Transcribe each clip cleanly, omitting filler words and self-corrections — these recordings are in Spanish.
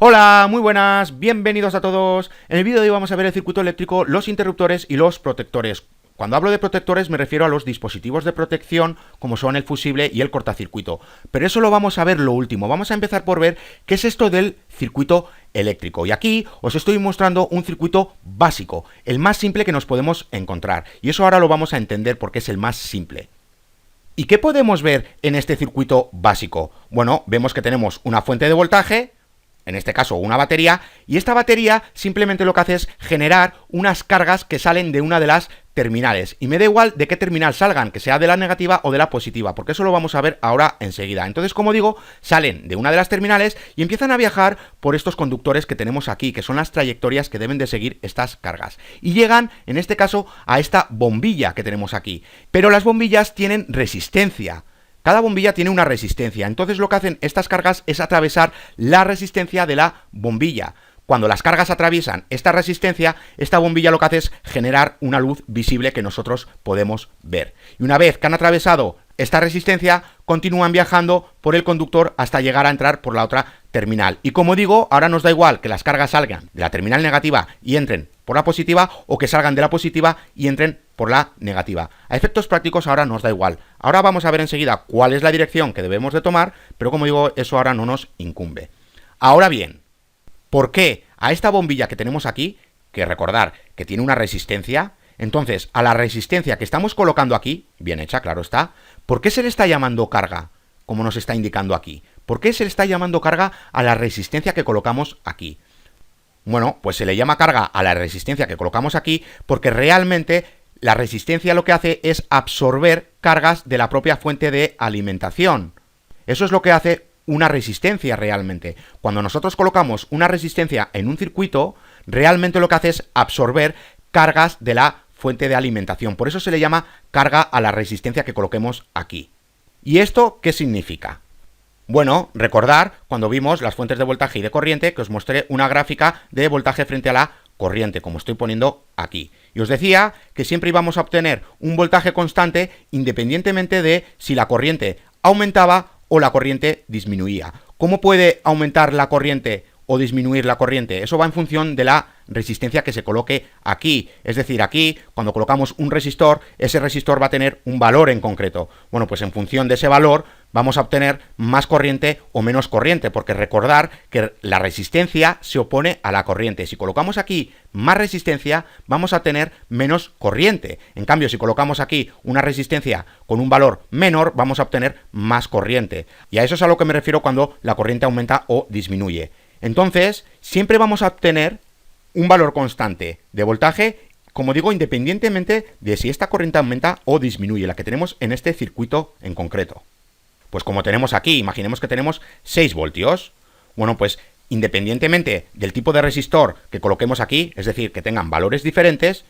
Hola, muy buenas, bienvenidos a todos. En el vídeo de hoy vamos a ver el circuito eléctrico, los interruptores y los protectores. Cuando hablo de protectores me refiero a los dispositivos de protección como son el fusible y el cortacircuito. Pero eso lo vamos a ver lo último. Vamos a empezar por ver qué es esto del circuito eléctrico. Y aquí os estoy mostrando un circuito básico, el más simple que nos podemos encontrar. Y eso ahora lo vamos a entender porque es el más simple. ¿Y qué podemos ver en este circuito básico? Bueno, vemos que tenemos una fuente de voltaje, en este caso una batería, y esta batería simplemente lo que hace es generar unas cargas que salen de una de las terminales, y me da igual de qué terminal salgan, que sea de la negativa o de la positiva, porque eso lo vamos a ver ahora enseguida. Entonces, como digo, salen de una de las terminales y empiezan a viajar por estos conductores que tenemos aquí, que son las trayectorias que deben de seguir estas cargas, y llegan, en este caso, a esta bombilla que tenemos aquí, pero las bombillas tienen resistencia. Cada bombilla tiene una resistencia, entonces lo que hacen estas cargas es atravesar la resistencia de la bombilla. Cuando las cargas atraviesan esta resistencia, esta bombilla lo que hace es generar una luz visible que nosotros podemos ver. Y una vez que han atravesado esta resistencia, continúan viajando por el conductor hasta llegar a entrar por la otra terminal. Y como digo, ahora nos da igual que las cargas salgan de la terminal negativa y entren por la positiva, o que salgan de la positiva y entren por la negativa. A efectos prácticos ahora nos da igual. Ahora vamos a ver enseguida cuál es la dirección que debemos de tomar, pero como digo, eso ahora no nos incumbe. Ahora bien, ¿por qué a esta bombilla que tenemos aquí, que recordar que tiene una resistencia, entonces a la resistencia que estamos colocando aquí, bien hecha, claro está, ¿por qué se le está llamando carga, como nos está indicando aquí? ¿Por qué se le está llamando carga a la resistencia que colocamos aquí? Bueno, pues se le llama carga a la resistencia que colocamos aquí porque realmente la resistencia lo que hace es absorber cargas de la propia fuente de alimentación. Eso es lo que hace una resistencia realmente. Cuando nosotros colocamos una resistencia en un circuito, realmente lo que hace es absorber cargas de la fuente de alimentación. Por eso se le llama carga a la resistencia que coloquemos aquí. ¿Y esto qué significa? Bueno, recordar cuando vimos las fuentes de voltaje y de corriente, que os mostré una gráfica de voltaje frente a la corriente, como estoy poniendo aquí. Y os decía que siempre íbamos a obtener un voltaje constante independientemente de si la corriente aumentaba o la corriente disminuía. ¿Cómo puede aumentar la corriente o disminuir la corriente? Eso va en función de la resistencia que se coloque aquí. Es decir, aquí, cuando colocamos un resistor, ese resistor va a tener un valor en concreto. Bueno, pues en función de ese valor vamos a obtener más corriente o menos corriente, porque recordar que la resistencia se opone a la corriente. Si colocamos aquí más resistencia, vamos a tener menos corriente. En cambio, si colocamos aquí una resistencia con un valor menor, vamos a obtener más corriente. Y a eso es a lo que me refiero cuando la corriente aumenta o disminuye. Entonces, siempre vamos a obtener un valor constante de voltaje, como digo, independientemente de si esta corriente aumenta o disminuye, la que tenemos en este circuito en concreto. Pues como tenemos aquí, imaginemos que tenemos 6 voltios. Bueno, pues independientemente del tipo de resistor que coloquemos aquí, es decir, que tengan valores diferentes,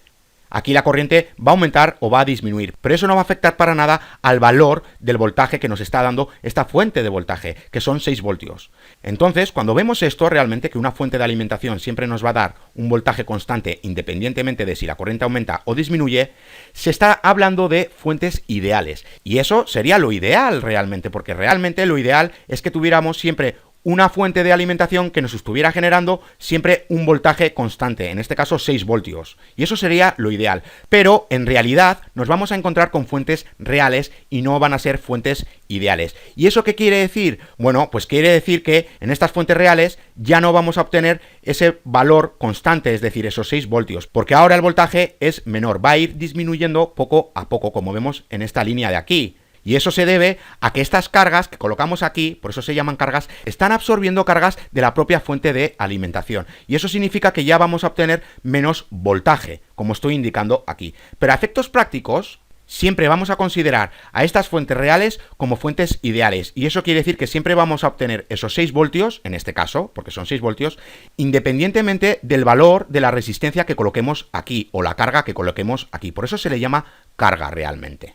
aquí la corriente va a aumentar o va a disminuir, pero eso no va a afectar para nada al valor del voltaje que nos está dando esta fuente de voltaje, que son 6 voltios. Entonces, cuando vemos esto, realmente que una fuente de alimentación siempre nos va a dar un voltaje constante independientemente de si la corriente aumenta o disminuye, se está hablando de fuentes ideales. Y eso sería lo ideal realmente, porque realmente lo ideal es que tuviéramos siempre una fuente de alimentación que nos estuviera generando siempre un voltaje constante, en este caso 6 voltios. Y eso sería lo ideal. Pero en realidad nos vamos a encontrar con fuentes reales y no van a ser fuentes ideales. ¿Y eso qué quiere decir? Bueno, pues quiere decir que en estas fuentes reales ya no vamos a obtener ese valor constante, es decir, esos 6 voltios, porque ahora el voltaje es menor, va a ir disminuyendo poco a poco, como vemos en esta línea de aquí. Y eso se debe a que estas cargas que colocamos aquí, por eso se llaman cargas, están absorbiendo cargas de la propia fuente de alimentación. Y eso significa que ya vamos a obtener menos voltaje, como estoy indicando aquí. Pero a efectos prácticos, siempre vamos a considerar a estas fuentes reales como fuentes ideales. Y eso quiere decir que siempre vamos a obtener esos 6 voltios, en este caso, porque son 6 voltios, independientemente del valor de la resistencia que coloquemos aquí, o la carga que coloquemos aquí. Por eso se le llama carga realmente.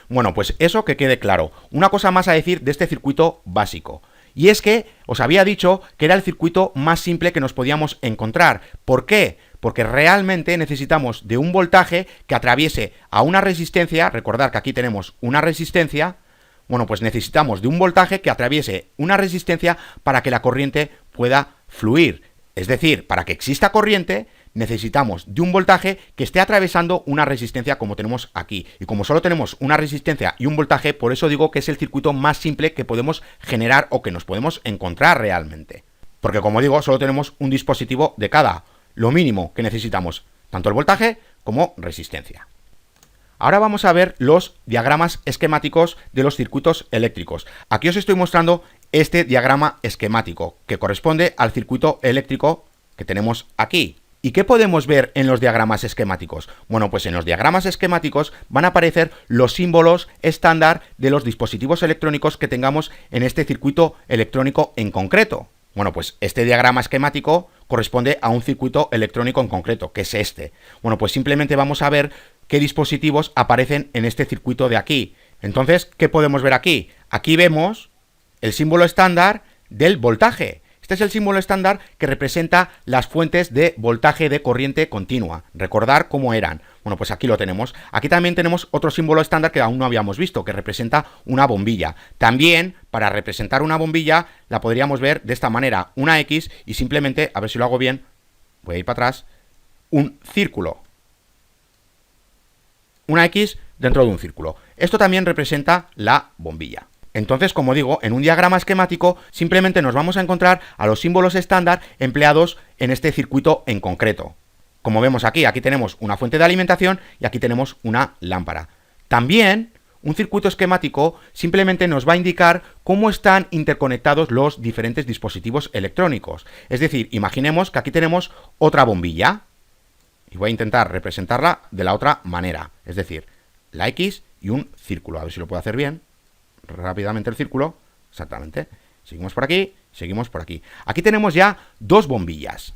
Bueno, pues eso que quede claro. Una cosa más a decir de este circuito básico. Y es que os había dicho que era el circuito más simple que nos podíamos encontrar. ¿Por qué? Porque realmente necesitamos de un voltaje que atraviese a una resistencia. Recordad que aquí tenemos una resistencia. Bueno, pues necesitamos de un voltaje que atraviese una resistencia para que la corriente pueda fluir. Es decir, para que exista corriente, necesitamos de un voltaje que esté atravesando una resistencia como tenemos aquí. Y como solo tenemos una resistencia y un voltaje, por eso digo que es el circuito más simple que podemos generar o que nos podemos encontrar realmente. Porque como digo, solo tenemos un dispositivo de cada. Lo mínimo que necesitamos, tanto el voltaje como resistencia. Ahora vamos a ver los diagramas esquemáticos de los circuitos eléctricos. Aquí os estoy mostrando este diagrama esquemático, que corresponde al circuito eléctrico que tenemos aquí. ¿Y qué podemos ver en los diagramas esquemáticos? Bueno, pues en los diagramas esquemáticos van a aparecer los símbolos estándar de los dispositivos electrónicos que tengamos en este circuito electrónico en concreto. Bueno, pues este diagrama esquemático corresponde a un circuito electrónico en concreto, que es este. Bueno, pues simplemente vamos a ver qué dispositivos aparecen en este circuito de aquí. Entonces, ¿qué podemos ver aquí? Aquí vemos el símbolo estándar del voltaje. Este es el símbolo estándar que representa las fuentes de voltaje de corriente continua. Recordar cómo eran. Bueno, pues aquí lo tenemos. Aquí también tenemos otro símbolo estándar que aún no habíamos visto, que representa una bombilla. También, para representar una bombilla, la podríamos ver de esta manera, una X y simplemente, a ver si lo hago bien, voy a ir para atrás, un círculo. Una X dentro de un círculo. Esto también representa la bombilla. Entonces, como digo, en un diagrama esquemático simplemente nos vamos a encontrar a los símbolos estándar empleados en este circuito en concreto. Como vemos aquí, aquí tenemos una fuente de alimentación y aquí tenemos una lámpara. También, un circuito esquemático simplemente nos va a indicar cómo están interconectados los diferentes dispositivos electrónicos. Es decir, imaginemos que aquí tenemos otra bombilla y voy a intentar representarla de la otra manera. Es decir, la X y un círculo. A ver si lo puedo hacer bien. Rápidamente el círculo, exactamente, seguimos por aquí, seguimos por aquí. Aquí tenemos ya dos bombillas.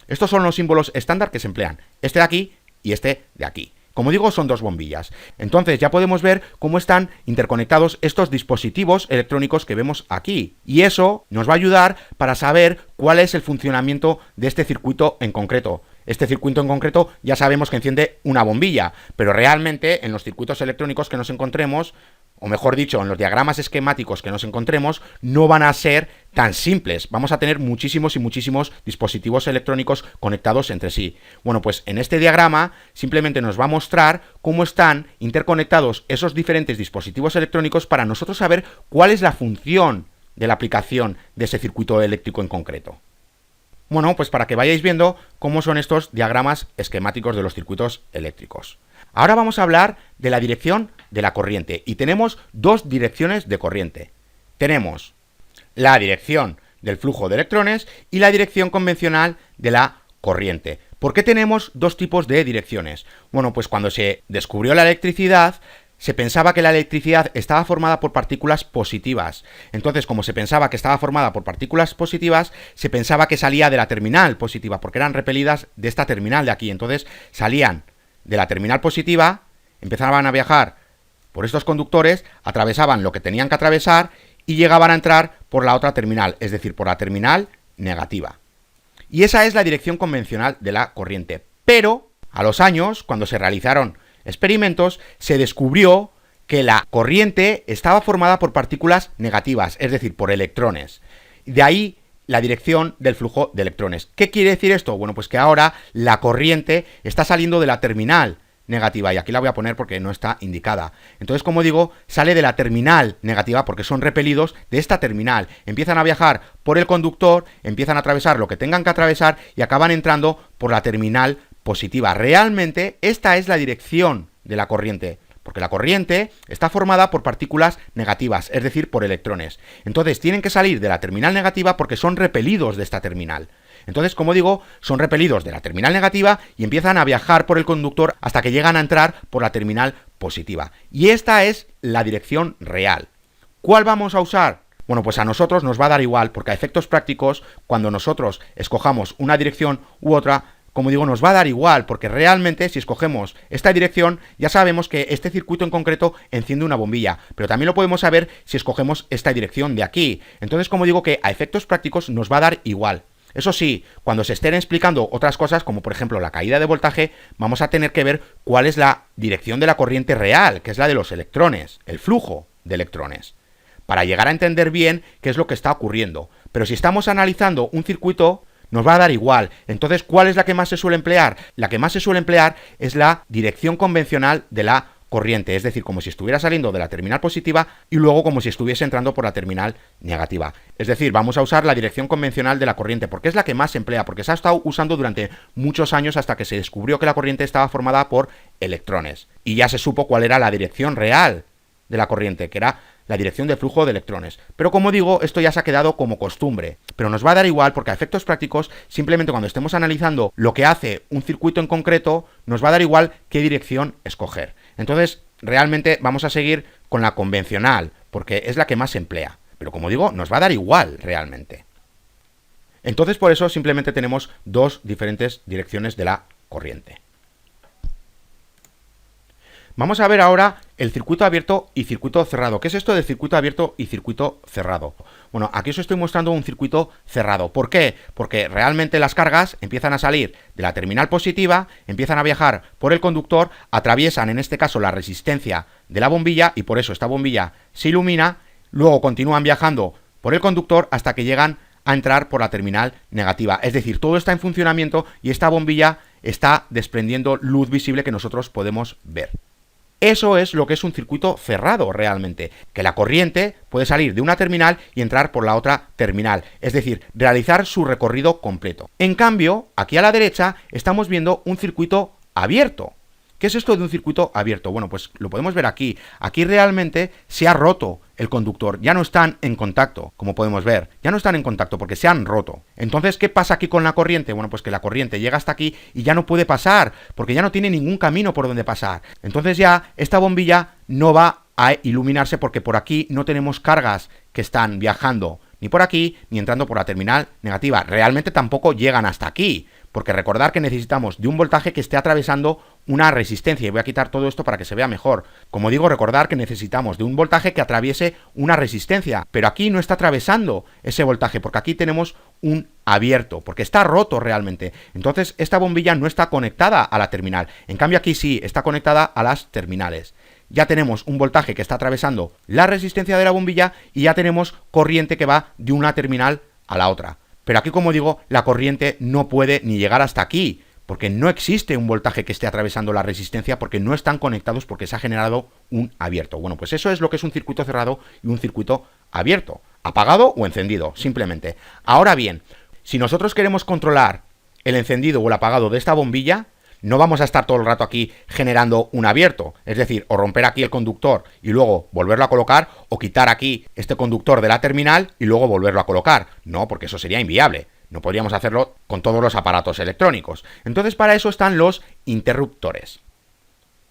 Estos son los símbolos estándar que se emplean, este de aquí y este de aquí. Como digo, son dos bombillas. Entonces ya podemos ver cómo están interconectados estos dispositivos electrónicos que vemos aquí. Y eso nos va a ayudar para saber cuál es el funcionamiento de este circuito en concreto. Este circuito en concreto ya sabemos que enciende una bombilla, pero realmente en los circuitos electrónicos que nos encontremos, o mejor dicho, en los diagramas esquemáticos que nos encontremos, no van a ser tan simples. Vamos a tener muchísimos y muchísimos dispositivos electrónicos conectados entre sí. Bueno, pues en este diagrama simplemente nos va a mostrar cómo están interconectados esos diferentes dispositivos electrónicos para nosotros saber cuál es la función de la aplicación de ese circuito eléctrico en concreto. Bueno, pues para que vayáis viendo cómo son estos diagramas esquemáticos de los circuitos eléctricos. Ahora vamos a hablar de la dirección de la corriente y tenemos dos direcciones de corriente. Tenemos la dirección del flujo de electrones y la dirección convencional de la corriente. ¿Por qué tenemos dos tipos de direcciones? Bueno, pues cuando se descubrió la electricidad, se pensaba que la electricidad estaba formada por partículas positivas. Entonces, como se pensaba que estaba formada por partículas positivas, se pensaba que salía de la terminal positiva, porque eran repelidas de esta terminal de aquí. Entonces, salían de la terminal positiva, empezaban a viajar por estos conductores, atravesaban lo que tenían que atravesar y llegaban a entrar por la otra terminal, es decir, por la terminal negativa. Y esa es la dirección convencional de la corriente. Pero, a los años, cuando se realizaron experimentos, se descubrió que la corriente estaba formada por partículas negativas, es decir, por electrones. De ahí la dirección del flujo de electrones. ¿Qué quiere decir esto? Bueno, pues que ahora la corriente está saliendo de la terminal negativa, y aquí la voy a poner porque no está indicada. Entonces, como digo, sale de la terminal negativa porque son repelidos de esta terminal. Empiezan a viajar por el conductor, empiezan a atravesar lo que tengan que atravesar y acaban entrando por la terminal positiva. Realmente, esta es la dirección de la corriente, porque la corriente está formada por partículas negativas, es decir, por electrones. Entonces, tienen que salir de la terminal negativa porque son repelidos de esta terminal. Entonces, como digo, son repelidos de la terminal negativa y empiezan a viajar por el conductor hasta que llegan a entrar por la terminal positiva. Y esta es la dirección real. ¿Cuál vamos a usar? Bueno, pues a nosotros nos va a dar igual, porque a efectos prácticos, cuando nosotros escojamos una dirección u otra, como digo, nos va a dar igual, porque realmente si escogemos esta dirección, ya sabemos que este circuito en concreto enciende una bombilla, pero también lo podemos saber si escogemos esta dirección de aquí. Entonces, como digo, que a efectos prácticos nos va a dar igual. Eso sí, cuando se estén explicando otras cosas, como por ejemplo la caída de voltaje, vamos a tener que ver cuál es la dirección de la corriente real, que es la de los electrones, el flujo de electrones. para llegar a entender bien qué es lo que está ocurriendo. Pero si estamos analizando un circuito, nos va a dar igual. Entonces, ¿cuál es la que más se suele emplear? La que más se suele emplear es la dirección convencional de la corriente, es decir, como si estuviera saliendo de la terminal positiva y luego como si estuviese entrando por la terminal negativa. Es decir, vamos a usar la dirección convencional de la corriente, porque es la que más se emplea, porque se ha estado usando durante muchos años hasta que se descubrió que la corriente estaba formada por electrones. Y ya se supo cuál era la dirección real de la corriente, que era la dirección de flujo de electrones. Pero como digo, esto ya se ha quedado como costumbre. Pero nos va a dar igual porque a efectos prácticos, simplemente cuando estemos analizando lo que hace un circuito en concreto, nos va a dar igual qué dirección escoger. Entonces, realmente vamos a seguir con la convencional, porque es la que más se emplea. Pero como digo, nos va a dar igual realmente. Entonces, por eso simplemente tenemos dos diferentes direcciones de la corriente. Vamos a ver ahora el circuito abierto y circuito cerrado. ¿Qué es esto de circuito abierto y circuito cerrado? Bueno, aquí os estoy mostrando un circuito cerrado. ¿Por qué? Porque realmente las cargas empiezan a salir de la terminal positiva, empiezan a viajar por el conductor, atraviesan en este caso la resistencia de la bombilla y por eso esta bombilla se ilumina, luego continúan viajando por el conductor hasta que llegan a entrar por la terminal negativa. Es decir, todo está en funcionamiento y esta bombilla está desprendiendo luz visible que nosotros podemos ver. Eso es lo que es un circuito cerrado realmente, que la corriente puede salir de una terminal y entrar por la otra terminal, es decir, realizar su recorrido completo. En cambio, aquí a la derecha estamos viendo un circuito abierto. ¿Qué es esto de un circuito abierto? Bueno, pues lo podemos ver aquí. Aquí realmente se ha roto el conductor, ya no están en contacto, como podemos ver. Ya no están en contacto porque se han roto. Entonces, ¿qué pasa aquí con la corriente? Bueno, pues que la corriente llega hasta aquí y ya no puede pasar, porque ya no tiene ningún camino por donde pasar. Entonces ya esta bombilla no va a iluminarse porque por aquí no tenemos cargas que están viajando ni por aquí ni entrando por la terminal negativa. Realmente tampoco llegan hasta aquí, porque recordar que necesitamos de un voltaje que esté atravesando una resistencia, y voy a quitar todo esto para que se vea mejor. Como digo, recordar que necesitamos de un voltaje que atraviese una resistencia, pero aquí no está atravesando ese voltaje, porque aquí tenemos un abierto, porque está roto realmente. Entonces esta bombilla no está conectada a la terminal, en cambio aquí sí, está conectada a las terminales. Ya tenemos un voltaje que está atravesando la resistencia de la bombilla y ya tenemos corriente que va de una terminal a la otra. Pero aquí, como digo, la corriente no puede ni llegar hasta aquí, porque no existe un voltaje que esté atravesando la resistencia, porque no están conectados, porque se ha generado un abierto. Bueno, pues eso es lo que es un circuito cerrado y un circuito abierto, apagado o encendido, simplemente. Ahora bien, si nosotros queremos controlar el encendido o el apagado de esta bombilla, no vamos a estar todo el rato aquí generando un abierto, es decir, o romper aquí el conductor y luego volverlo a colocar, o quitar aquí este conductor de la terminal y luego volverlo a colocar. No, porque eso sería inviable. No podríamos hacerlo con todos los aparatos electrónicos. Entonces, para eso están los interruptores.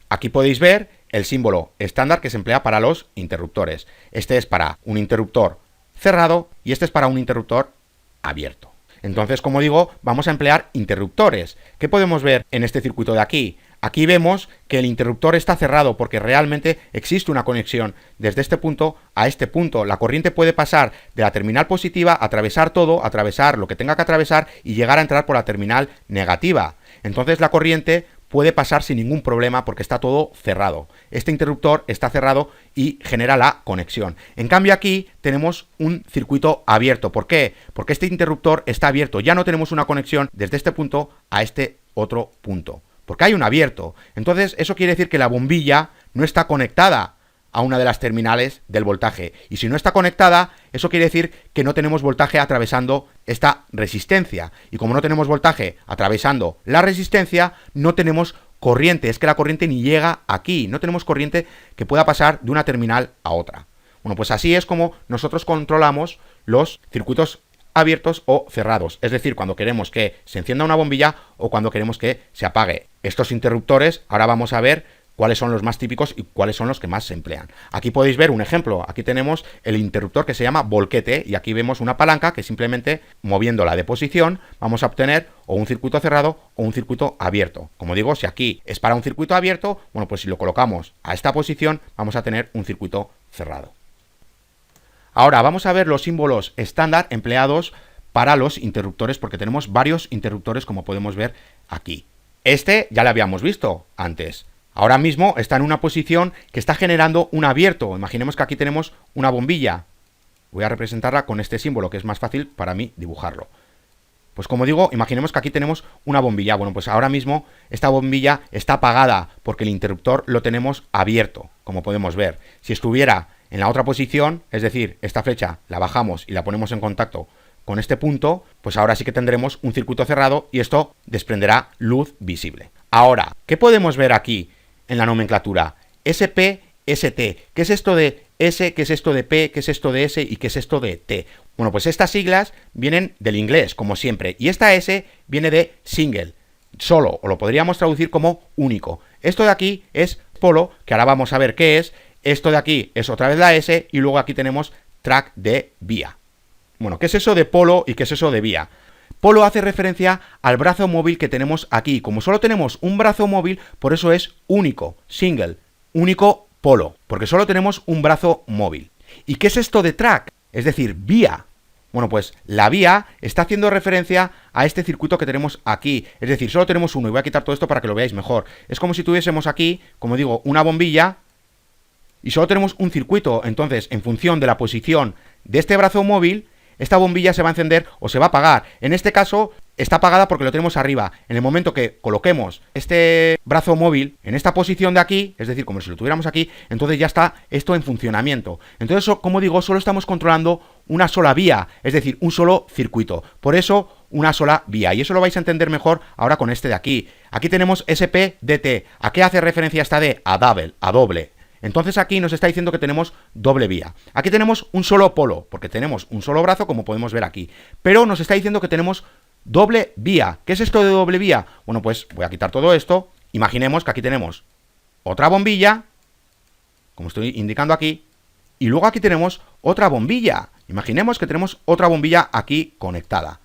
Aquí podéis ver el símbolo estándar que se emplea para los interruptores. Este es para un interruptor cerrado y este es para un interruptor abierto. Entonces, como digo, vamos a emplear interruptores. ¿Qué podemos ver en este circuito de aquí? Aquí vemos que el interruptor está cerrado porque realmente existe una conexión desde este punto a este punto. La corriente puede pasar de la terminal positiva, atravesar todo, atravesar lo que tenga que atravesar y llegar a entrar por la terminal negativa. Entonces la corriente puede pasar sin ningún problema porque está todo cerrado. Este interruptor está cerrado y genera la conexión. En cambio aquí tenemos un circuito abierto. ¿Por qué? Porque este interruptor está abierto. Ya no tenemos una conexión desde este punto a este otro punto, porque hay un abierto. Entonces eso quiere decir que la bombilla no está conectada a una de las terminales del voltaje. Y si no está conectada, eso quiere decir que no tenemos voltaje atravesando esta resistencia. Y como no tenemos voltaje atravesando la resistencia, no tenemos corriente. Es que la corriente ni llega aquí. No tenemos corriente que pueda pasar de una terminal a otra. Bueno, pues así es como nosotros controlamos los circuitos abiertos o cerrados. Es decir, cuando queremos que se encienda una bombilla o cuando queremos que se apague. Estos interruptores, ahora vamos a ver cuáles son los más típicos y cuáles son los que más se emplean. Aquí podéis ver un ejemplo. Aquí tenemos el interruptor que se llama volquete y aquí vemos una palanca que simplemente moviéndola de posición vamos a obtener o un circuito cerrado o un circuito abierto. Como digo, si aquí es para un circuito abierto, bueno, pues si lo colocamos a esta posición vamos a tener un circuito cerrado. Ahora vamos a ver los símbolos estándar empleados para los interruptores porque tenemos varios interruptores como podemos ver aquí. Este ya lo habíamos visto antes. Ahora mismo está en una posición que está generando un abierto. Imaginemos que aquí tenemos una bombilla. Voy a representarla con este símbolo, que es más fácil para mí dibujarlo. Pues como digo, imaginemos que aquí tenemos una bombilla. Bueno, pues ahora mismo esta bombilla está apagada porque el interruptor lo tenemos abierto, como podemos ver. Si estuviera en la otra posición, es decir, esta flecha la bajamos y la ponemos en contacto con este punto, pues ahora sí que tendremos un circuito cerrado y esto desprenderá luz visible. Ahora, ¿qué podemos ver aquí en la nomenclatura? SP, ST. ¿Qué es esto de S? ¿Qué es esto de P? ¿Qué es esto de S? ¿Y qué es esto de T? Bueno, pues estas siglas vienen del inglés, como siempre, y esta S viene de single, solo, o lo podríamos traducir como único. Esto de aquí es polo, que ahora vamos a ver qué es. Esto de aquí es otra vez la S, y luego aquí tenemos track de vía. Bueno, ¿qué es eso de polo y qué es eso de vía? Polo hace referencia al brazo móvil que tenemos aquí. Como solo tenemos un brazo móvil, por eso es único, single, único polo, porque solo tenemos un brazo móvil. ¿Y qué es esto de track? Es decir, vía. Bueno, pues la vía está haciendo referencia a este circuito que tenemos aquí. Es decir, solo tenemos uno, y voy a quitar todo esto para que lo veáis mejor. Es como si tuviésemos aquí, como digo, una bombilla y solo tenemos un circuito. Entonces, en función de la posición de este brazo móvil, esta bombilla se va a encender o se va a apagar. En este caso está apagada porque lo tenemos arriba. En el momento que coloquemos este brazo móvil en esta posición de aquí, es decir, como si lo tuviéramos aquí, entonces ya está esto en funcionamiento. Entonces, como digo, solo estamos controlando una sola vía, es decir, un solo circuito. Por eso, una sola vía. Y eso lo vais a entender mejor ahora con este de aquí. Aquí tenemos SPDT. ¿A qué hace referencia esta D? A double, a doble. Entonces aquí nos está diciendo que tenemos doble vía. Aquí tenemos un solo polo, porque tenemos un solo brazo, como podemos ver aquí. Pero nos está diciendo que tenemos doble vía. ¿Qué es esto de doble vía? Bueno, pues voy a quitar todo esto. Imaginemos que aquí tenemos otra bombilla, como estoy indicando aquí, y luego aquí tenemos otra bombilla. Imaginemos que tenemos otra bombilla aquí conectada.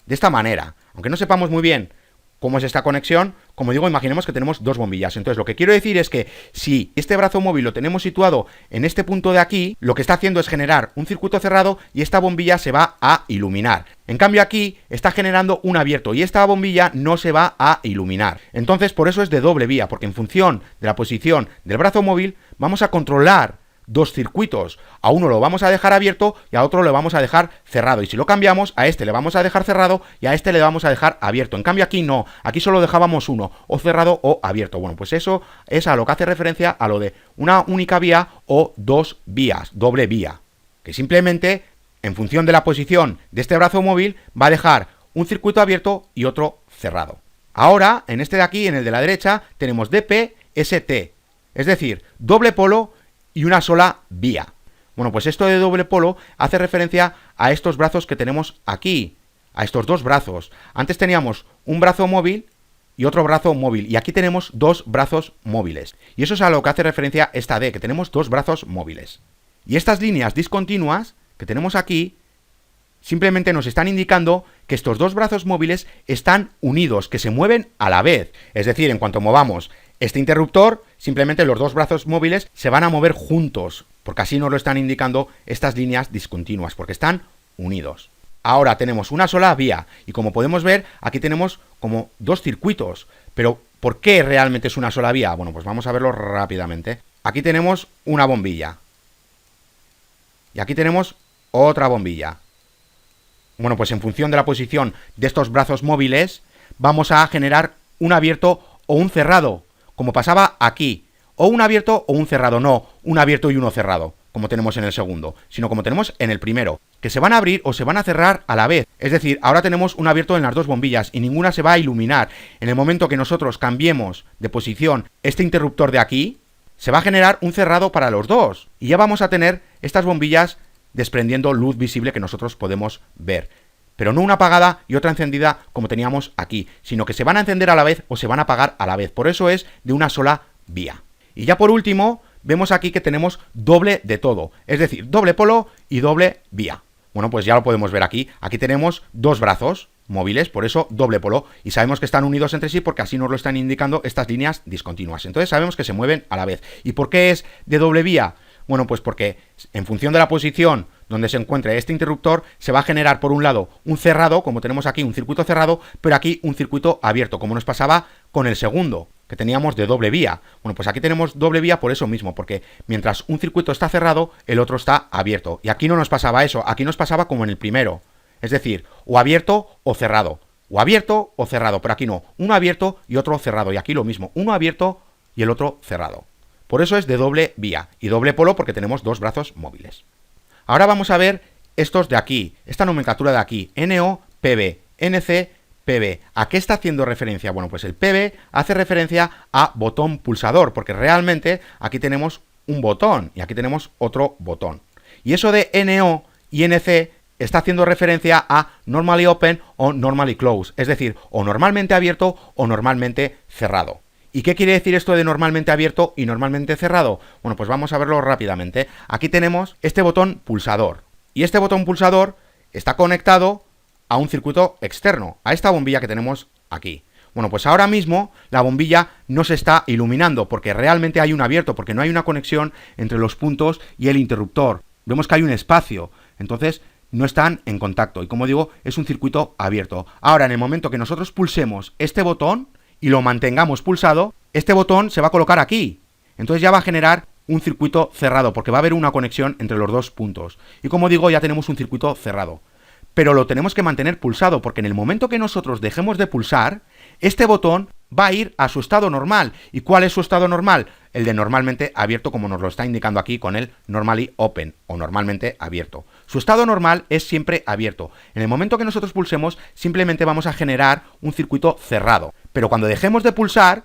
De esta manera, aunque no sepamos muy bien cómo es esta conexión, como digo, imaginemos que tenemos dos bombillas. Entonces, lo que quiero decir es que si este brazo móvil lo tenemos situado en este punto de aquí, lo que está haciendo es generar un circuito cerrado y esta bombilla se va a iluminar. En cambio, aquí está generando un abierto y esta bombilla no se va a iluminar. Entonces, por eso es de doble vía, porque en función de la posición del brazo móvil, vamos a controlar dos circuitos. A uno lo vamos a dejar abierto y a otro lo vamos a dejar cerrado. Y si lo cambiamos, a este le vamos a dejar cerrado y a este le vamos a dejar abierto. En cambio aquí no, aquí solo dejábamos uno, o cerrado o abierto. Bueno, pues eso es a lo que hace referencia a lo de una única vía o dos vías, doble vía. Que simplemente, en función de la posición de este brazo móvil, va a dejar un circuito abierto y otro cerrado. Ahora, en este de aquí, en el de la derecha, tenemos DP-ST. Es decir, doble polo y una sola vía. Bueno, pues esto de doble polo hace referencia a estos brazos que tenemos aquí, a estos dos brazos. Antes teníamos un brazo móvil y otro brazo móvil, y aquí tenemos dos brazos móviles. Y eso es a lo que hace referencia esta D, que tenemos dos brazos móviles. Y estas líneas discontinuas que tenemos aquí simplemente nos están indicando que estos dos brazos móviles están unidos, que se mueven a la vez. Es decir, en cuanto movamos este interruptor, simplemente los dos brazos móviles se van a mover juntos, porque así nos lo están indicando estas líneas discontinuas, porque están unidos. Ahora tenemos una sola vía, y como podemos ver, aquí tenemos como dos circuitos. Pero, ¿por qué realmente es una sola vía? Bueno, pues vamos a verlo rápidamente. Aquí tenemos una bombilla. Y aquí tenemos otra bombilla. Bueno, pues en función de la posición de estos brazos móviles, vamos a generar un abierto o un cerrado, como pasaba aquí, o un abierto o un cerrado, no un abierto y uno cerrado, como tenemos en el segundo, sino como tenemos en el primero, que se van a abrir o se van a cerrar a la vez. Es decir, ahora tenemos un abierto en las dos bombillas y ninguna se va a iluminar. En el momento que nosotros cambiemos de posición este interruptor de aquí, se va a generar un cerrado para los dos, y ya vamos a tener estas bombillas desprendiendo luz visible que nosotros podemos ver. Pero no una apagada y otra encendida como teníamos aquí, sino que se van a encender a la vez o se van a apagar a la vez. Por eso es de una sola vía. Y ya por último, vemos aquí que tenemos doble de todo, es decir, doble polo y doble vía. Bueno, pues ya lo podemos ver aquí. Aquí tenemos dos brazos móviles, por eso doble polo, y sabemos que están unidos entre sí porque así nos lo están indicando estas líneas discontinuas. Entonces sabemos que se mueven a la vez. ¿Y por qué es de doble vía? Bueno, pues porque en función de la posición donde se encuentre este interruptor, se va a generar por un lado un cerrado, como tenemos aquí un circuito cerrado, pero aquí un circuito abierto, como nos pasaba con el segundo, que teníamos de doble vía. Bueno, pues aquí tenemos doble vía por eso mismo, porque mientras un circuito está cerrado, el otro está abierto. Y aquí no nos pasaba eso, aquí nos pasaba como en el primero. Es decir, o abierto o cerrado. O abierto o cerrado, pero aquí no. Uno abierto y otro cerrado. Y aquí lo mismo, uno abierto y el otro cerrado. Por eso es de doble vía y doble polo porque tenemos dos brazos móviles. Ahora vamos a ver estos de aquí, esta nomenclatura de aquí, NO, PB, NC, PB. ¿A qué está haciendo referencia? Bueno, pues el PB hace referencia a botón pulsador, porque realmente aquí tenemos un botón y aquí tenemos otro botón. Y eso de NO y NC está haciendo referencia a normally open o normally closed, es decir, o normalmente abierto o normalmente cerrado. ¿Y qué quiere decir esto de normalmente abierto y normalmente cerrado? Bueno, pues vamos a verlo rápidamente. Aquí tenemos este botón pulsador. Y este botón pulsador está conectado a un circuito externo, a esta bombilla que tenemos aquí. Bueno, pues ahora mismo la bombilla no se está iluminando porque realmente hay un abierto, porque no hay una conexión entre los puntos y el interruptor. Vemos que hay un espacio, entonces no están en contacto. Y como digo, es un circuito abierto. Ahora, en el momento que nosotros pulsemos este botón y lo mantengamos pulsado, este botón se va a colocar aquí. Entonces ya va a generar un circuito cerrado, porque va a haber una conexión entre los dos puntos. Y como digo, ya tenemos un circuito cerrado. Pero lo tenemos que mantener pulsado, porque en el momento que nosotros dejemos de pulsar, este botón va a ir a su estado normal. ¿Y cuál es su estado normal? El de normalmente abierto, como nos lo está indicando aquí con el normally open, o normalmente abierto. Su estado normal es siempre abierto. En el momento que nosotros pulsemos, simplemente vamos a generar un circuito cerrado. Pero cuando dejemos de pulsar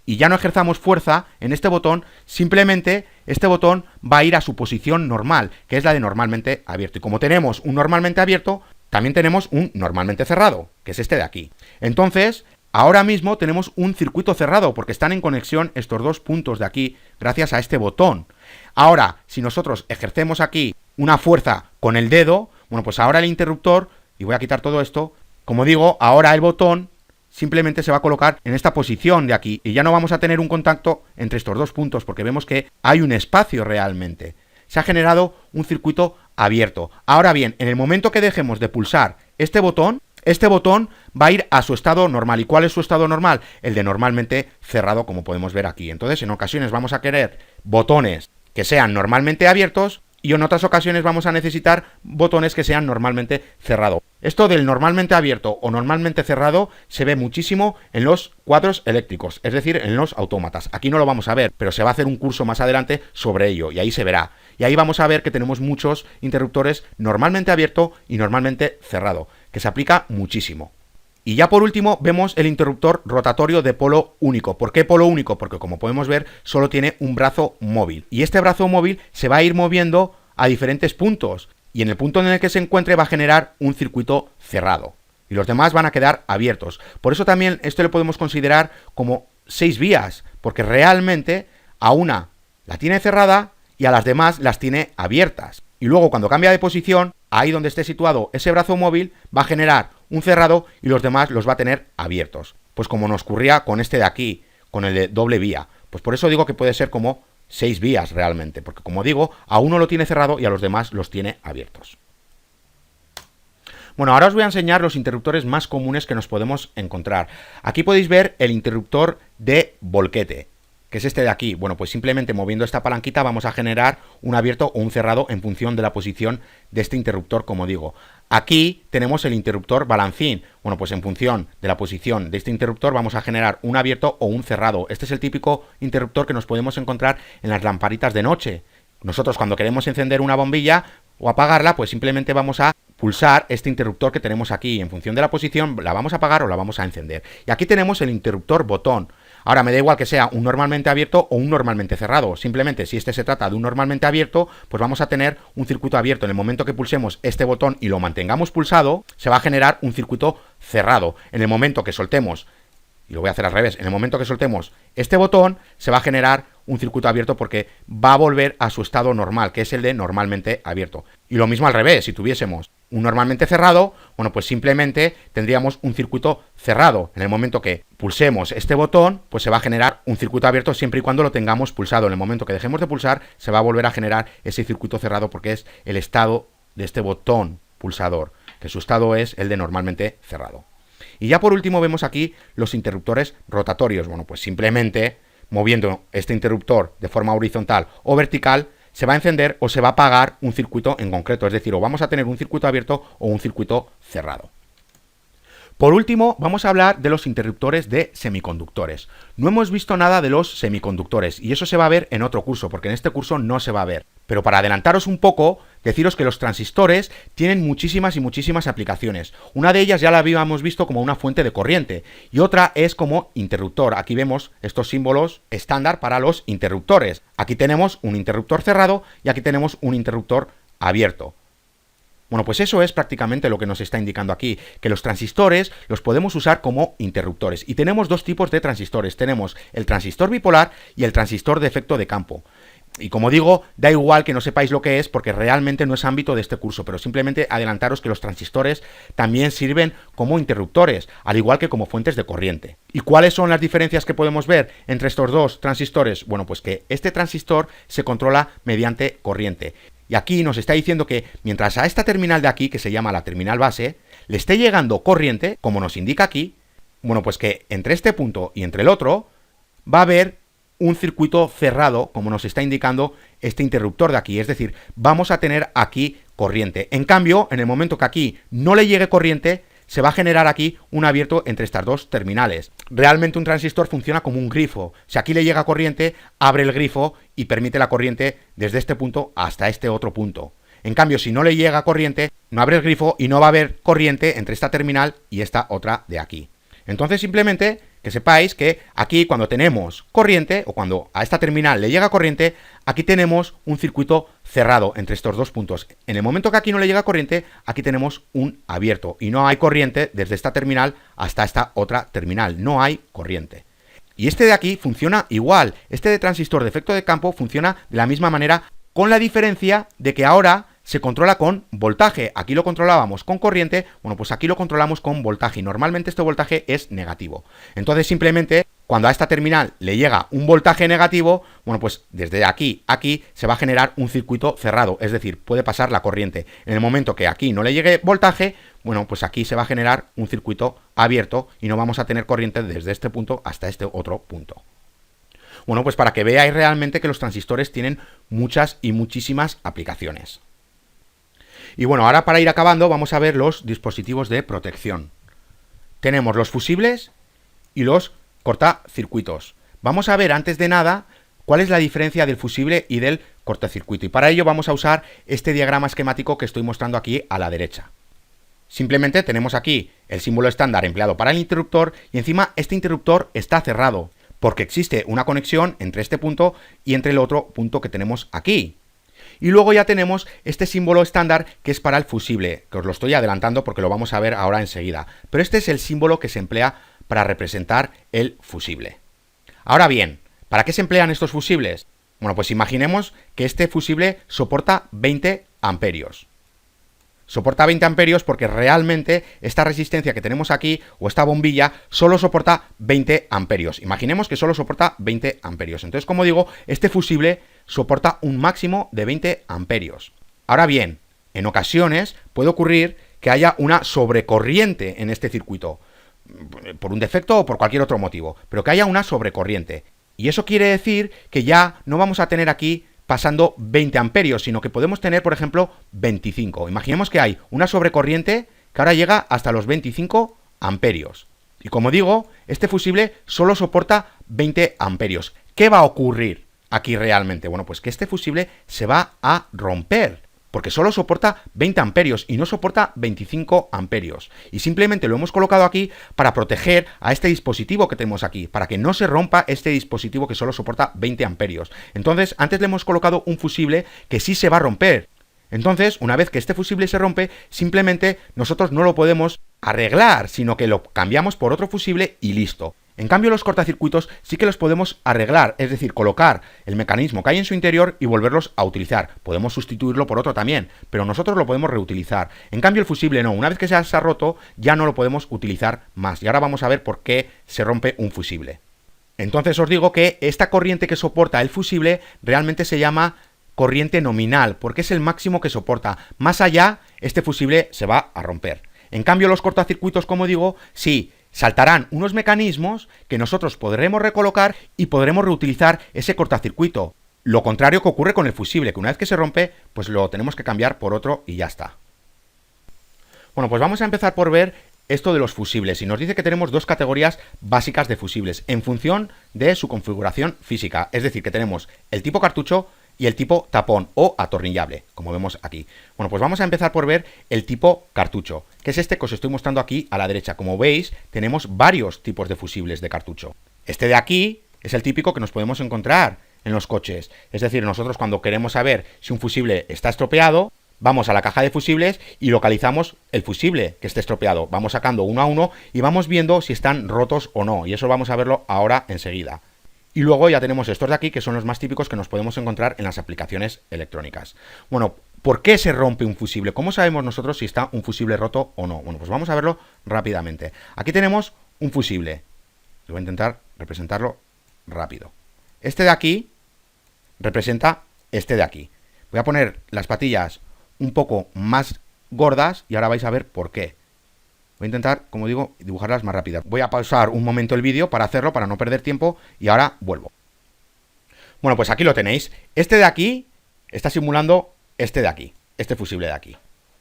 y ya no ejerzamos fuerza en este botón, simplemente este botón va a ir a su posición normal, que es la de normalmente abierto. Y como tenemos un normalmente abierto, también tenemos un normalmente cerrado, que es este de aquí. Entonces, ahora mismo tenemos un circuito cerrado, porque están en conexión estos dos puntos de aquí, gracias a este botón. Ahora, si nosotros ejercemos aquí una fuerza con el dedo, bueno, pues ahora el interruptor, y voy a quitar todo esto, como digo, ahora el botón simplemente se va a colocar en esta posición de aquí y ya no vamos a tener un contacto entre estos dos puntos porque vemos que hay un espacio realmente. Se ha generado un circuito abierto. Ahora bien, en el momento que dejemos de pulsar este botón va a ir a su estado normal. ¿Y cuál es su estado normal? El de normalmente cerrado, como podemos ver aquí. Entonces, en ocasiones vamos a querer botones que sean normalmente abiertos y en otras ocasiones vamos a necesitar botones que sean normalmente cerrados. Esto del normalmente abierto o normalmente cerrado se ve muchísimo en los cuadros eléctricos, es decir, en los autómatas. Aquí no lo vamos a ver, pero se va a hacer un curso más adelante sobre ello y ahí se verá. Y ahí vamos a ver que tenemos muchos interruptores normalmente abierto y normalmente cerrado, que se aplica muchísimo. Y ya por último vemos el interruptor rotatorio de polo único. ¿Por qué polo único? Porque como podemos ver solo tiene un brazo móvil. Y este brazo móvil se va a ir moviendo a diferentes puntos. Y en el punto en el que se encuentre va a generar un circuito cerrado. Y los demás van a quedar abiertos. Por eso también esto lo podemos considerar como 6 vías. Porque realmente a una la tiene cerrada y a las demás las tiene abiertas. Y luego cuando cambia de posición, ahí donde esté situado ese brazo móvil, va a generar un cerrado y los demás los va a tener abiertos. Pues como nos ocurría con este de aquí, con el de doble vía. Pues por eso digo que puede ser como 6 vías realmente, porque como digo, a uno lo tiene cerrado y a los demás los tiene abiertos. Bueno, ahora os voy a enseñar los interruptores más comunes que nos podemos encontrar. Aquí podéis ver el interruptor de volquete, que es este de aquí. Bueno, pues simplemente moviendo esta palanquita vamos a generar un abierto o un cerrado en función de la posición de este interruptor, como digo. Aquí tenemos el interruptor balancín. Bueno, pues en función de la posición de este interruptor vamos a generar un abierto o un cerrado. Este es el típico interruptor que nos podemos encontrar en las lamparitas de noche. Nosotros cuando queremos encender una bombilla o apagarla, pues simplemente vamos a pulsar este interruptor que tenemos aquí. En función de la posición la vamos a apagar o la vamos a encender. Y aquí tenemos el interruptor botón. Ahora me da igual que sea un normalmente abierto o un normalmente cerrado. Simplemente si este se trata de un normalmente abierto, pues vamos a tener un circuito abierto. En el momento que pulsemos este botón y lo mantengamos pulsado, se va a generar un circuito cerrado. En el momento que soltemos, y lo voy a hacer al revés, en el momento que soltemos este botón, se va a generar un circuito abierto porque va a volver a su estado normal, que es el de normalmente abierto. Y lo mismo al revés, si tuviésemos un normalmente cerrado, bueno, pues simplemente tendríamos un circuito cerrado. En el momento que pulsemos este botón, pues se va a generar un circuito abierto siempre y cuando lo tengamos pulsado. En el momento que dejemos de pulsar, se va a volver a generar ese circuito cerrado porque es el estado de este botón pulsador, que su estado es el de normalmente cerrado. Y ya por último vemos aquí los interruptores rotatorios. Bueno, pues simplemente moviendo este interruptor de forma horizontal o vertical, se va a encender o se va a apagar un circuito en concreto, es decir, o vamos a tener un circuito abierto o un circuito cerrado. Por último, vamos a hablar de los interruptores de semiconductores. No hemos visto nada de los semiconductores y eso se va a ver en otro curso, porque en este curso no se va a ver. Pero para adelantaros un poco, deciros que los transistores tienen muchísimas y muchísimas aplicaciones. Una de ellas ya la habíamos visto como una fuente de corriente y otra es como interruptor. Aquí vemos estos símbolos estándar para los interruptores. Aquí tenemos un interruptor cerrado y aquí tenemos un interruptor abierto. Bueno, pues eso es prácticamente lo que nos está indicando aquí, que los transistores los podemos usar como interruptores. Y tenemos dos tipos de transistores. Tenemos el transistor bipolar y el transistor de efecto de campo. Y como digo, da igual que no sepáis lo que es porque realmente no es ámbito de este curso, pero simplemente adelantaros que los transistores también sirven como interruptores, al igual que como fuentes de corriente. ¿Y cuáles son las diferencias que podemos ver entre estos dos transistores? Bueno, pues que este transistor se controla mediante corriente. Y aquí nos está diciendo que mientras a esta terminal de aquí, que se llama la terminal base, le esté llegando corriente, como nos indica aquí, bueno, pues que entre este punto y entre el otro va a haber un circuito cerrado, como nos está indicando este interruptor de aquí. Es decir, vamos a tener aquí corriente. En cambio, en el momento que aquí no le llegue corriente, se va a generar aquí un abierto entre estas dos terminales. Realmente un transistor funciona como un grifo. Si aquí le llega corriente, abre el grifo y permite la corriente desde este punto hasta este otro punto. En cambio, si no le llega corriente, no abre el grifo y no va a haber corriente entre esta terminal y esta otra de aquí. Entonces, simplemente que sepáis que aquí cuando tenemos corriente, o cuando a esta terminal le llega corriente, aquí tenemos un circuito cerrado entre estos dos puntos. En el momento que aquí no le llega corriente, aquí tenemos un abierto. Y no hay corriente desde esta terminal hasta esta otra terminal. No hay corriente. Y este de aquí funciona igual. Este de transistor de efecto de campo funciona de la misma manera, con la diferencia de que ahora se controla con voltaje. Aquí lo controlábamos con corriente, bueno, pues aquí lo controlamos con voltaje y normalmente este voltaje es negativo. Entonces simplemente cuando a esta terminal le llega un voltaje negativo, bueno, pues desde aquí a aquí se va a generar un circuito cerrado, es decir, puede pasar la corriente. En el momento que aquí no le llegue voltaje, bueno, pues aquí se va a generar un circuito abierto y no vamos a tener corriente desde este punto hasta este otro punto. Bueno, pues para que veáis realmente que los transistores tienen muchas y muchísimas aplicaciones. Y bueno, ahora para ir acabando vamos a ver los dispositivos de protección. Tenemos los fusibles y los cortacircuitos. Vamos a ver antes de nada cuál es la diferencia del fusible y del cortocircuito. Y para ello vamos a usar este diagrama esquemático que estoy mostrando aquí a la derecha. Simplemente tenemos aquí el símbolo estándar empleado para el interruptor y encima este interruptor está cerrado porque existe una conexión entre este punto y entre el otro punto que tenemos aquí. Y luego ya tenemos este símbolo estándar que es para el fusible, que os lo estoy adelantando porque lo vamos a ver ahora enseguida. Pero este es el símbolo que se emplea para representar el fusible. Ahora bien, ¿para qué se emplean estos fusibles? Bueno, pues imaginemos que este fusible soporta 20 amperios. Soporta 20 amperios porque realmente esta resistencia que tenemos aquí, o esta bombilla, solo soporta 20 amperios. Imaginemos que solo soporta 20 amperios. Entonces, como digo, este fusible soporta un máximo de 20 amperios. Ahora bien, en ocasiones puede ocurrir que haya una sobrecorriente en este circuito, por un defecto o por cualquier otro motivo, pero que haya una sobrecorriente. Y eso quiere decir que ya no vamos a tener aquí pasando 20 amperios, sino que podemos tener, por ejemplo, 25. Imaginemos que hay una sobrecorriente que ahora llega hasta los 25 amperios. Y como digo, este fusible solo soporta 20 amperios. ¿Qué va a ocurrir aquí realmente? Bueno, pues que este fusible se va a romper, porque solo soporta 20 amperios y no soporta 25 amperios. Y simplemente lo hemos colocado aquí para proteger a este dispositivo que tenemos aquí, para que no se rompa este dispositivo que solo soporta 20 amperios. Entonces, antes le hemos colocado un fusible que sí se va a romper. Entonces, una vez que este fusible se rompe, simplemente nosotros no lo podemos arreglar, sino que lo cambiamos por otro fusible y listo. En cambio, los cortacircuitos sí que los podemos arreglar, es decir, colocar el mecanismo que hay en su interior y volverlos a utilizar. Podemos sustituirlo por otro también, pero nosotros lo podemos reutilizar. En cambio, el fusible no. Una vez que se ha roto, ya no lo podemos utilizar más. Y ahora vamos a ver por qué se rompe un fusible. Entonces os digo que esta corriente que soporta el fusible realmente se llama corriente nominal, porque es el máximo que soporta. Más allá, este fusible se va a romper. En cambio, los cortacircuitos, como digo, sí, saltarán unos mecanismos que nosotros podremos recolocar y podremos reutilizar ese cortacircuito. Lo contrario que ocurre con el fusible, que una vez que se rompe, pues lo tenemos que cambiar por otro y ya está. Bueno, pues vamos a empezar por ver esto de los fusibles. Y nos dice que tenemos dos categorías básicas de fusibles en función de su configuración física. Es decir, que tenemos el tipo cartucho y el tipo tapón o atornillable, como vemos aquí. Bueno, pues vamos a empezar por ver el tipo cartucho, que es este que os estoy mostrando aquí a la derecha. Como veis, tenemos varios tipos de fusibles de cartucho. Este de aquí es el típico que nos podemos encontrar en los coches. Es decir, nosotros cuando queremos saber si un fusible está estropeado, vamos a la caja de fusibles y localizamos el fusible que esté estropeado. Vamos sacando uno a uno y vamos viendo si están rotos o no. Y eso vamos a verlo ahora enseguida. Y luego ya tenemos estos de aquí, que son los más típicos que nos podemos encontrar en las aplicaciones electrónicas. Bueno, ¿por qué se rompe un fusible? ¿Cómo sabemos nosotros si está un fusible roto o no? Bueno, pues vamos a verlo rápidamente. Aquí tenemos un fusible. Voy a intentar representarlo rápido. Este de aquí representa este de aquí. Voy a poner las patillas un poco más gordas y ahora vais a ver por qué. Voy a intentar, como digo, dibujarlas más rápidas. Voy a pausar un momento el vídeo para hacerlo, para no perder tiempo, y ahora vuelvo. Bueno, pues aquí lo tenéis. Este de aquí está simulando este de aquí, este fusible de aquí.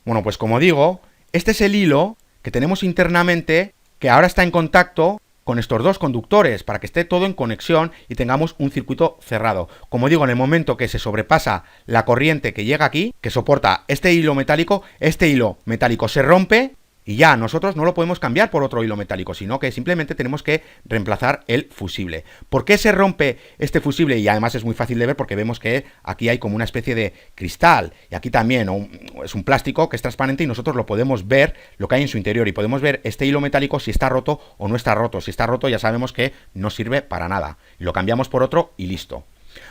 Bueno, pues como digo, este es el hilo que tenemos internamente, que ahora está en contacto con estos dos conductores, para que esté todo en conexión y tengamos un circuito cerrado. Como digo, en el momento que se sobrepasa la corriente que llega aquí, que soporta este hilo metálico se rompe, y ya nosotros no lo podemos cambiar por otro hilo metálico, sino que simplemente tenemos que reemplazar el fusible. ¿Por qué se rompe este fusible? Y además es muy fácil de ver porque vemos que aquí hay como una especie de cristal. Y aquí también es un plástico que es transparente y nosotros lo podemos ver, lo que hay en su interior. Y podemos ver este hilo metálico si está roto o no está roto. Si está roto ya sabemos que no sirve para nada. Lo cambiamos por otro y listo.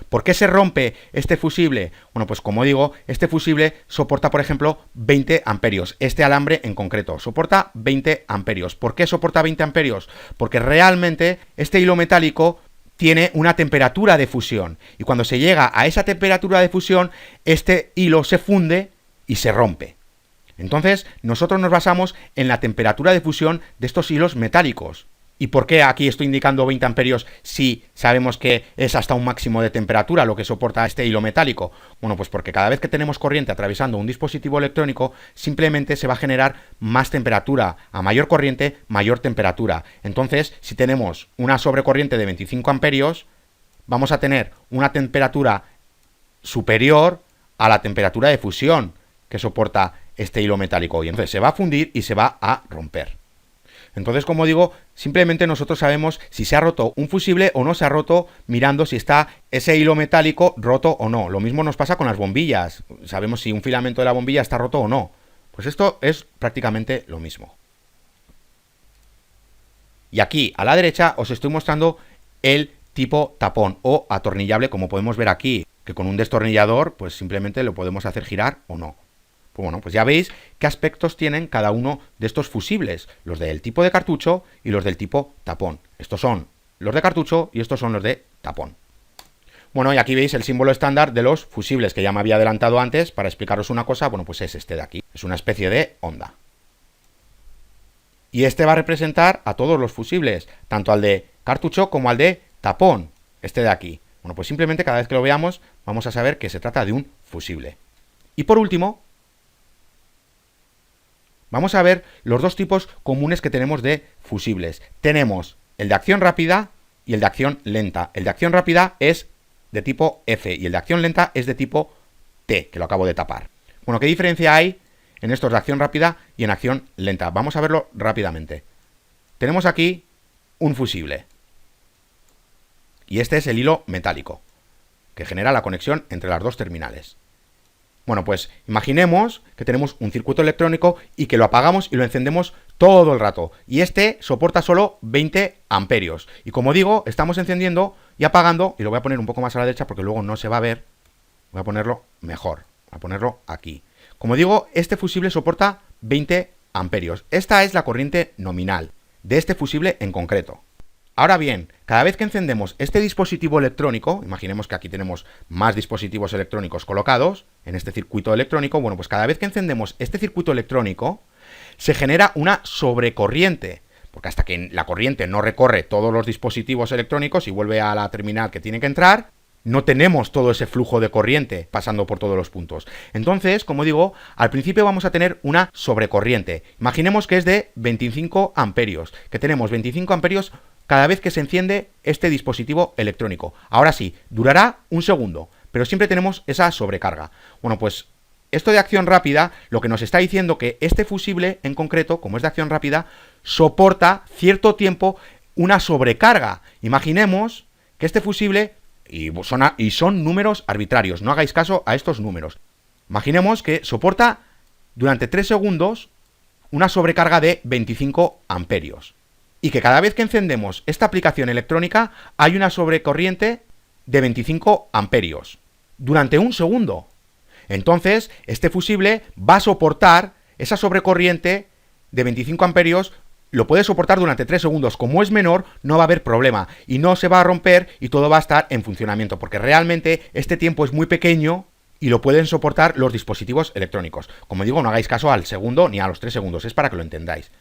¿Por qué se rompe este fusible? Bueno, pues como digo, este fusible soporta, por ejemplo, 20 amperios. Este alambre en concreto soporta 20 amperios. ¿Por qué soporta 20 amperios? Porque realmente este hilo metálico tiene una temperatura de fusión. Y cuando se llega a esa temperatura de fusión, este hilo se funde y se rompe. Entonces, nosotros nos basamos en la temperatura de fusión de estos hilos metálicos. ¿Y por qué aquí estoy indicando 20 amperios si sabemos que es hasta un máximo de temperatura lo que soporta este hilo metálico? Bueno, pues porque cada vez que tenemos corriente atravesando un dispositivo electrónico, simplemente se va a generar más temperatura. A mayor corriente, mayor temperatura. Entonces, si tenemos una sobrecorriente de 25 amperios, vamos a tener una temperatura superior a la temperatura de fusión que soporta este hilo metálico. Y entonces se va a fundir y se va a romper. Entonces, como digo, simplemente nosotros sabemos si se ha roto un fusible o no se ha roto mirando si está ese hilo metálico roto o no. Lo mismo nos pasa con las bombillas. Sabemos si un filamento de la bombilla está roto o no. Pues esto es prácticamente lo mismo. Y aquí, a la derecha, os estoy mostrando el tipo tapón o atornillable, como podemos ver aquí, que con un destornillador, pues simplemente lo podemos hacer girar o no. Pues bueno, pues ya veis qué aspectos tienen cada uno de estos fusibles, los del tipo de cartucho y los del tipo tapón. Estos son los de cartucho y estos son los de tapón. Bueno, y aquí veis el símbolo estándar de los fusibles, que ya me había adelantado antes para explicaros una cosa. Bueno, pues es este de aquí, es una especie de onda. Y este va a representar a todos los fusibles, tanto al de cartucho como al de tapón, este de aquí. Bueno, pues simplemente cada vez que lo veamos vamos a saber que se trata de un fusible. Y por último, vamos a ver los dos tipos comunes que tenemos de fusibles. Tenemos el de acción rápida y el de acción lenta. El de acción rápida es de tipo F y el de acción lenta es de tipo T, que lo acabo de tapar. Bueno, ¿qué diferencia hay en estos de acción rápida y en acción lenta? Vamos a verlo rápidamente. Tenemos aquí un fusible. Y este es el hilo metálico, que genera la conexión entre las dos terminales. Bueno, pues imaginemos que tenemos un circuito electrónico y que lo apagamos y lo encendemos todo el rato. Y este soporta solo 20 amperios. Y como digo, estamos encendiendo y apagando, y lo voy a poner un poco más a la derecha porque luego no se va a ver. Voy a ponerlo mejor, voy a ponerlo aquí. Como digo, este fusible soporta 20 amperios. Esta es la corriente nominal de este fusible en concreto. Ahora bien, cada vez que encendemos este dispositivo electrónico, imaginemos que aquí tenemos más dispositivos electrónicos colocados en este circuito electrónico, bueno, pues cada vez que encendemos este circuito electrónico, se genera una sobrecorriente, porque hasta que la corriente no recorre todos los dispositivos electrónicos y vuelve a la terminal que tiene que entrar, no tenemos todo ese flujo de corriente pasando por todos los puntos. Entonces, como digo, al principio vamos a tener una sobrecorriente. Imaginemos que es de 25 amperios, que tenemos 25 amperios cada vez que se enciende este dispositivo electrónico. Ahora sí, durará un segundo, pero siempre tenemos esa sobrecarga. Bueno, pues esto de acción rápida lo que nos está diciendo que este fusible en concreto, como es de acción rápida, soporta cierto tiempo una sobrecarga. Imaginemos que este fusible, y son números arbitrarios, no hagáis caso a estos números. Imaginemos que soporta durante 3 segundos una sobrecarga de 25 amperios. Y que cada vez que encendemos esta aplicación electrónica hay una sobrecorriente de 25 amperios durante un segundo. Entonces, este fusible va a soportar esa sobrecorriente de 25 amperios, lo puede soportar durante 3 segundos. Como es menor, no va a haber problema y no se va a romper y todo va a estar en funcionamiento, porque realmente este tiempo es muy pequeño y lo pueden soportar los dispositivos electrónicos. Como digo, no hagáis caso al segundo ni a los 3 segundos, es para que lo entendáis.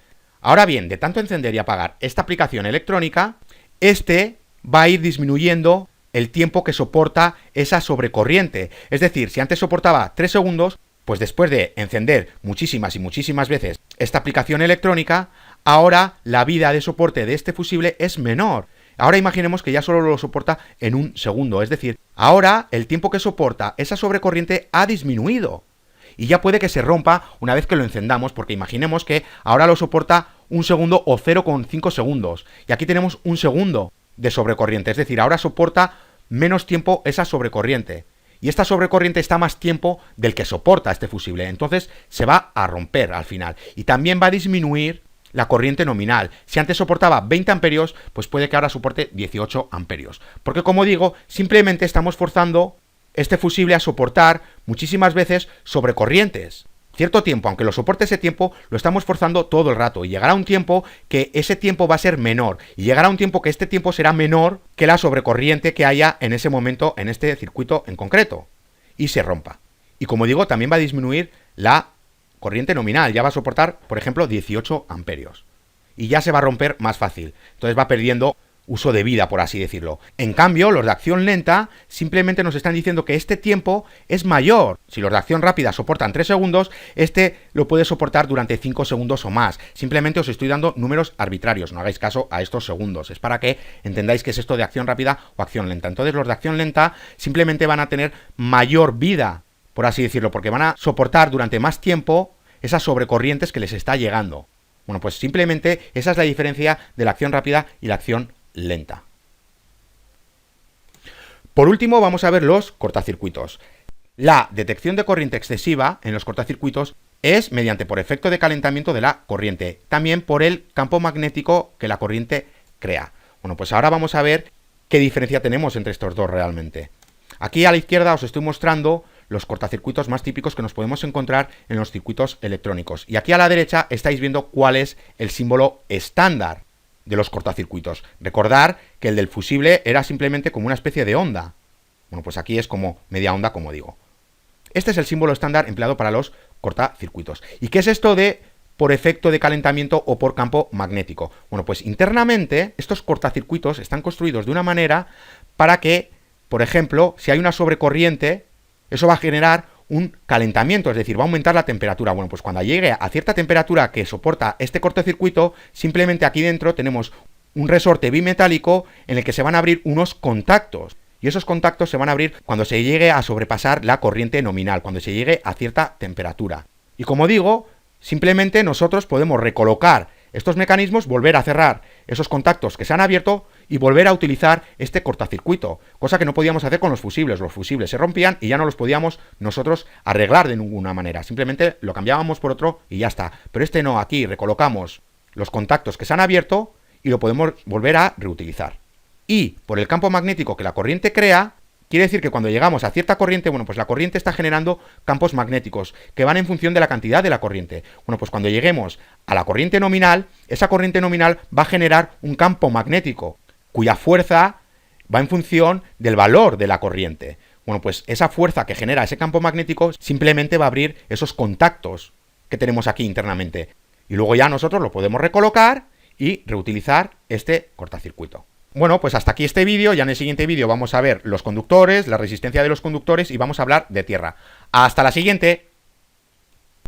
Ahora bien, de tanto encender y apagar esta aplicación electrónica, este va a ir disminuyendo el tiempo que soporta esa sobrecorriente. Es decir, si antes soportaba 3 segundos, pues después de encender muchísimas y muchísimas veces esta aplicación electrónica, ahora la vida de soporte de este fusible es menor. Ahora imaginemos que ya solo lo soporta en un segundo. Es decir, ahora el tiempo que soporta esa sobrecorriente ha disminuido. Y ya puede que se rompa una vez que lo encendamos, porque imaginemos que ahora lo soporta un segundo o 0,5 segundos. Y aquí tenemos un segundo de sobrecorriente, es decir, ahora soporta menos tiempo esa sobrecorriente. Y esta sobrecorriente está más tiempo del que soporta este fusible, entonces se va a romper al final. Y también va a disminuir la corriente nominal. Si antes soportaba 20 amperios, pues puede que ahora soporte 18 amperios. Porque como digo, simplemente estamos forzando este fusible a soportar muchísimas veces sobrecorrientes. Cierto tiempo, aunque lo soporte ese tiempo, lo estamos forzando todo el rato. Y llegará un tiempo que ese tiempo va a ser menor. Y llegará un tiempo que este tiempo será menor que la sobrecorriente que haya en ese momento en este circuito en concreto. Y se rompa. Y como digo, también va a disminuir la corriente nominal. Ya va a soportar, por ejemplo, 18 amperios. Y ya se va a romper más fácil. Entonces va perdiendo uso de vida, por así decirlo. En cambio, los de acción lenta simplemente nos están diciendo que este tiempo es mayor. Si los de acción rápida soportan 3 segundos, este lo puede soportar durante 5 segundos o más. Simplemente os estoy dando números arbitrarios, no hagáis caso a estos segundos. Es para que entendáis qué es esto de acción rápida o acción lenta. Entonces los de acción lenta simplemente van a tener mayor vida, por así decirlo, porque van a soportar durante más tiempo esas sobrecorrientes que les está llegando. Bueno, pues simplemente esa es la diferencia de la acción rápida y la acción lenta. Por último, vamos a ver los cortacircuitos. La detección de corriente excesiva en los cortacircuitos es mediante por efecto de calentamiento de la corriente, también por el campo magnético que la corriente crea. Bueno, pues ahora vamos a ver qué diferencia tenemos entre estos dos realmente. Aquí a la izquierda os estoy mostrando los cortacircuitos más típicos que nos podemos encontrar en los circuitos electrónicos. Y aquí a la derecha estáis viendo cuál es el símbolo estándar de los cortacircuitos. Recordar que el del fusible era simplemente como una especie de onda. Bueno, pues aquí es como media onda, como digo. Este es el símbolo estándar empleado para los cortacircuitos. ¿Y qué es esto de por efecto de calentamiento o por campo magnético? Bueno, pues internamente estos cortacircuitos están construidos de una manera para que, por ejemplo, si hay una sobrecorriente, eso va a generar un calentamiento, es decir, va a aumentar la temperatura. Bueno, pues cuando llegue a cierta temperatura que soporta este cortocircuito, simplemente aquí dentro tenemos un resorte bimetálico en el que se van a abrir unos contactos. Y esos contactos se van a abrir cuando se llegue a sobrepasar la corriente nominal, cuando se llegue a cierta temperatura. Y como digo, simplemente nosotros podemos recolocar estos mecanismos, volver a cerrar esos contactos que se han abierto y volver a utilizar este cortacircuito, cosa que no podíamos hacer con los fusibles. Los fusibles se rompían y ya no los podíamos nosotros arreglar de ninguna manera, simplemente lo cambiábamos por otro y ya está. Pero este no, aquí recolocamos los contactos que se han abierto y lo podemos volver a reutilizar. Y por el campo magnético que la corriente crea, quiere decir que cuando llegamos a cierta corriente, bueno, pues la corriente está generando campos magnéticos que van en función de la cantidad de la corriente. Bueno, pues cuando lleguemos a la corriente nominal, esa corriente nominal va a generar un campo magnético cuya fuerza va en función del valor de la corriente. Bueno, pues esa fuerza que genera ese campo magnético simplemente va a abrir esos contactos que tenemos aquí internamente. Y luego ya nosotros lo podemos recolocar y reutilizar este cortacircuito. Bueno, pues hasta aquí este vídeo. Ya en el siguiente vídeo vamos a ver los conductores, la resistencia de los conductores y vamos a hablar de tierra. ¡Hasta la siguiente!